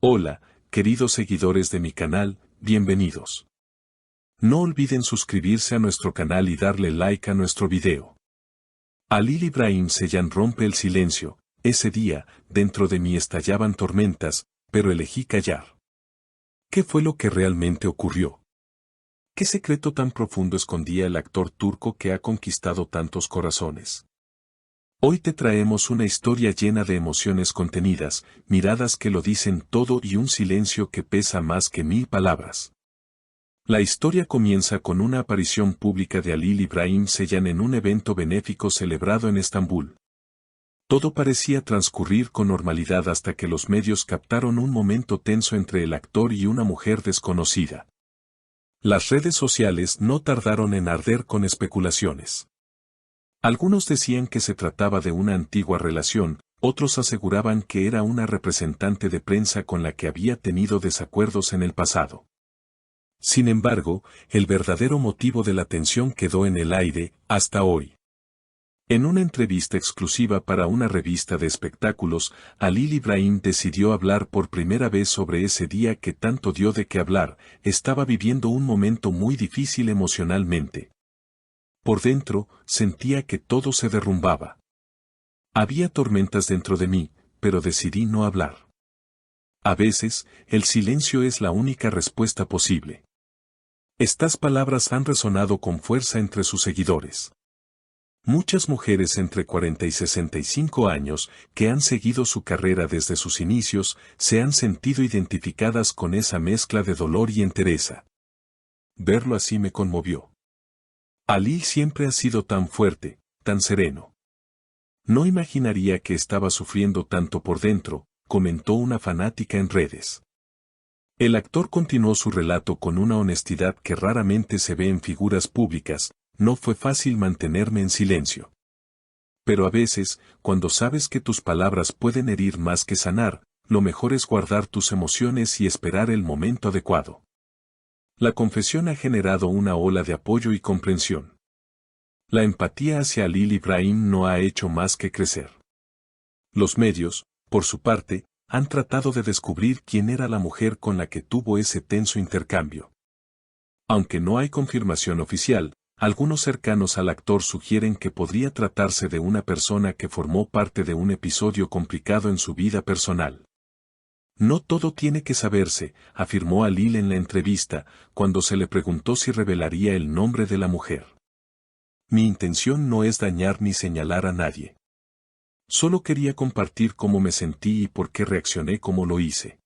Hola, queridos seguidores de mi canal, bienvenidos. No olviden suscribirse a nuestro canal y darle like a nuestro video. Halil İbrahim Ceylan rompe el silencio. Ese día, dentro de mí estallaban tormentas, pero elegí callar. ¿Qué fue lo que realmente ocurrió? ¿Qué secreto tan profundo escondía el actor turco que ha conquistado tantos corazones? Hoy te traemos una historia llena de emociones contenidas, miradas que lo dicen todo y un silencio que pesa más que 1000 palabras. La historia comienza con una aparición pública de Halil İbrahim Ceylan en un evento benéfico celebrado en Estambul. Todo parecía transcurrir con normalidad hasta que los medios captaron un momento tenso entre el actor y una mujer desconocida. Las redes sociales no tardaron en arder con especulaciones. Algunos decían que se trataba de una antigua relación, otros aseguraban que era una representante de prensa con la que había tenido desacuerdos en el pasado. Sin embargo, el verdadero motivo de la tensión quedó en el aire, hasta hoy. En una entrevista exclusiva para una revista de espectáculos, Halil İbrahim decidió hablar por primera vez sobre ese día que tanto dio de qué hablar. Estaba viviendo un momento muy difícil emocionalmente. Por dentro, sentía que todo se derrumbaba. Había tormentas dentro de mí, pero decidí no hablar. A veces, el silencio es la única respuesta posible. Estas palabras han resonado con fuerza entre sus seguidores. Muchas mujeres entre 40 y 65 años, que han seguido su carrera desde sus inicios, se han sentido identificadas con esa mezcla de dolor y entereza. Verlo así me conmovió. Halil siempre ha sido tan fuerte, tan sereno. No imaginaría que estaba sufriendo tanto por dentro, comentó una fanática en redes. El actor continuó su relato con una honestidad que raramente se ve en figuras públicas. No fue fácil mantenerme en silencio. Pero a veces, cuando sabes que tus palabras pueden herir más que sanar, lo mejor es guardar tus emociones y esperar el momento adecuado. La confesión ha generado una ola de apoyo y comprensión. La empatía hacia Halil İbrahim no ha hecho más que crecer. Los medios, por su parte, han tratado de descubrir quién era la mujer con la que tuvo ese tenso intercambio. Aunque no hay confirmación oficial, algunos cercanos al actor sugieren que podría tratarse de una persona que formó parte de un episodio complicado en su vida personal. No todo tiene que saberse, afirmó Halil en la entrevista, cuando se le preguntó si revelaría el nombre de la mujer. Mi intención no es dañar ni señalar a nadie. Solo quería compartir cómo me sentí y por qué reaccioné como lo hice.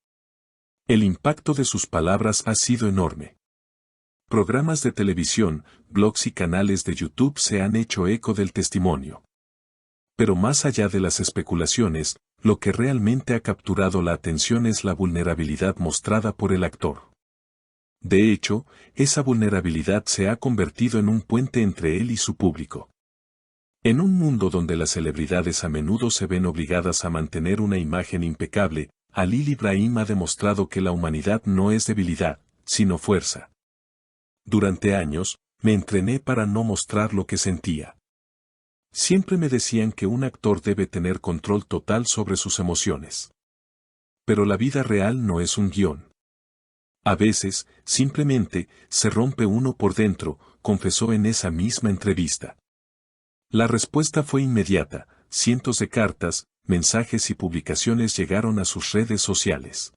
El impacto de sus palabras ha sido enorme. Programas de televisión, blogs y canales de YouTube se han hecho eco del testimonio. Pero más allá de las especulaciones, lo que realmente ha capturado la atención es la vulnerabilidad mostrada por el actor. De hecho, esa vulnerabilidad se ha convertido en un puente entre él y su público. En un mundo donde las celebridades a menudo se ven obligadas a mantener una imagen impecable, Halil İbrahim ha demostrado que la humanidad no es debilidad, sino fuerza. Durante años, me entrené para no mostrar lo que sentía. Siempre me decían que un actor debe tener control total sobre sus emociones. Pero la vida real no es un guión. A veces, simplemente, se rompe uno por dentro, confesó en esa misma entrevista. La respuesta fue inmediata, cientos de cartas, mensajes y publicaciones llegaron a sus redes sociales.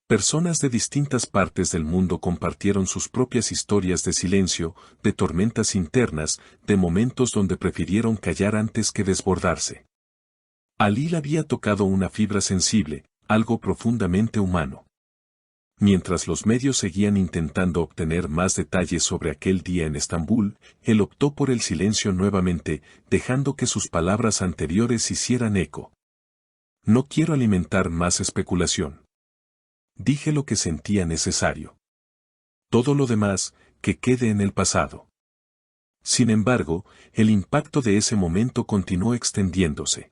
Personas de distintas partes del mundo compartieron sus propias historias de silencio, de tormentas internas, de momentos donde prefirieron callar antes que desbordarse. Halil había tocado una fibra sensible, algo profundamente humano. Mientras los medios seguían intentando obtener más detalles sobre aquel día en Estambul, él optó por el silencio nuevamente, dejando que sus palabras anteriores hicieran eco. No quiero alimentar más especulación. Dije lo que sentía necesario. Todo lo demás, que quede en el pasado. Sin embargo, el impacto de ese momento continuó extendiéndose.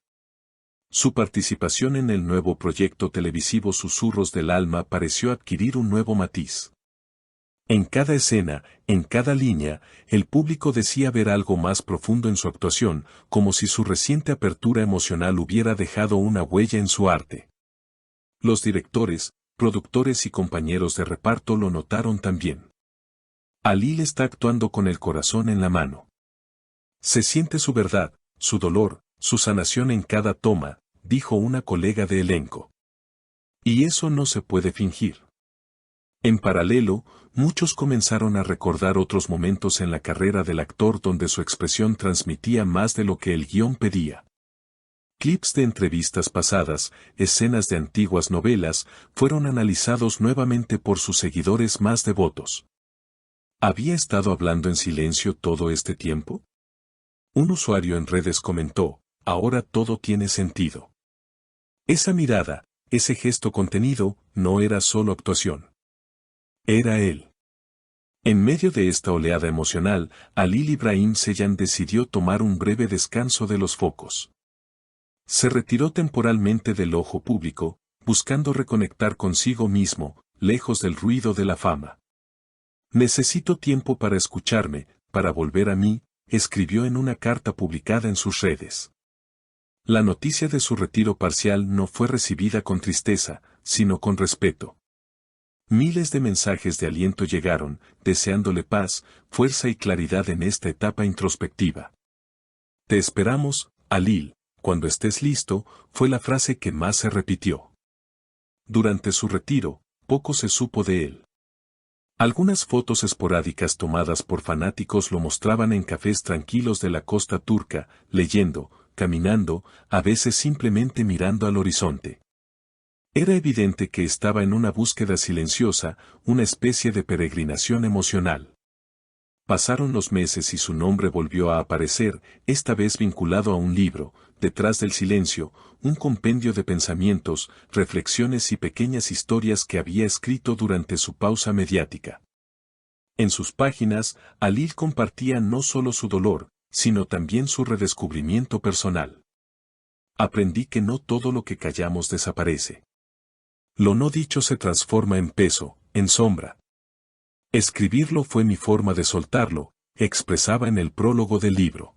Su participación en el nuevo proyecto televisivo Susurros del Alma pareció adquirir un nuevo matiz. En cada escena, en cada línea, el público decía ver algo más profundo en su actuación, como si su reciente apertura emocional hubiera dejado una huella en su arte. Los directores, productores y compañeros de reparto lo notaron también. Alil está actuando con el corazón en la mano. Se siente su verdad, su dolor, su sanación en cada toma, dijo una colega de elenco. Y eso no se puede fingir. En paralelo, muchos comenzaron a recordar otros momentos en la carrera del actor donde su expresión transmitía más de lo que el guión pedía. Clips de entrevistas pasadas, escenas de antiguas novelas, fueron analizados nuevamente por sus seguidores más devotos. ¿Había estado hablando en silencio todo este tiempo? Un usuario en redes comentó, ahora todo tiene sentido. Esa mirada, ese gesto contenido, no era solo actuación. Era él. En medio de esta oleada emocional, Alil Ibrahim Ceyhan decidió tomar un breve descanso de los focos. Se retiró temporalmente del ojo público, buscando reconectar consigo mismo, lejos del ruido de la fama. Necesito tiempo para escucharme, para volver a mí, escribió en una carta publicada en sus redes. La noticia de su retiro parcial no fue recibida con tristeza, sino con respeto. Miles de mensajes de aliento llegaron, deseándole paz, fuerza y claridad en esta etapa introspectiva. Te esperamos, Alil, cuando estés listo, fue la frase que más se repitió. Durante su retiro, poco se supo de él. Algunas fotos esporádicas tomadas por fanáticos lo mostraban en cafés tranquilos de la costa turca, leyendo, caminando, a veces simplemente mirando al horizonte. Era evidente que estaba en una búsqueda silenciosa, una especie de peregrinación emocional. Pasaron los meses y su nombre volvió a aparecer, esta vez vinculado a un libro, Detrás del silencio, un compendio de pensamientos, reflexiones y pequeñas historias que había escrito durante su pausa mediática. En sus páginas, Alil compartía no solo su dolor, sino también su redescubrimiento personal. Aprendí que no todo lo que callamos desaparece. Lo no dicho se transforma en peso, en sombra. Escribirlo fue mi forma de soltarlo, expresaba en el prólogo del libro.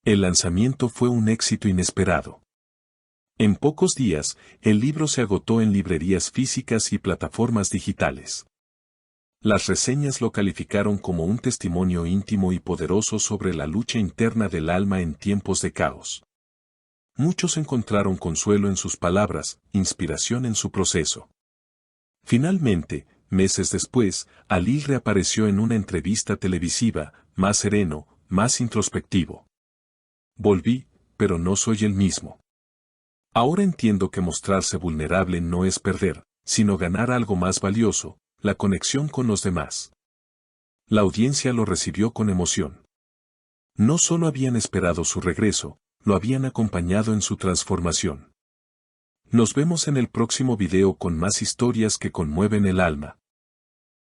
El lanzamiento fue un éxito inesperado. En pocos días, el libro se agotó en librerías físicas y plataformas digitales. Las reseñas lo calificaron como un testimonio íntimo y poderoso sobre la lucha interna del alma en tiempos de caos. Muchos encontraron consuelo en sus palabras, inspiración en su proceso. Finalmente, meses después, Alil reapareció en una entrevista televisiva, más sereno, más introspectivo. Volví, pero no soy el mismo. Ahora entiendo que mostrarse vulnerable no es perder, sino ganar algo más valioso, la conexión con los demás. La audiencia lo recibió con emoción. No solo habían esperado su regreso, lo habían acompañado en su transformación. Nos vemos en el próximo video con más historias que conmueven el alma.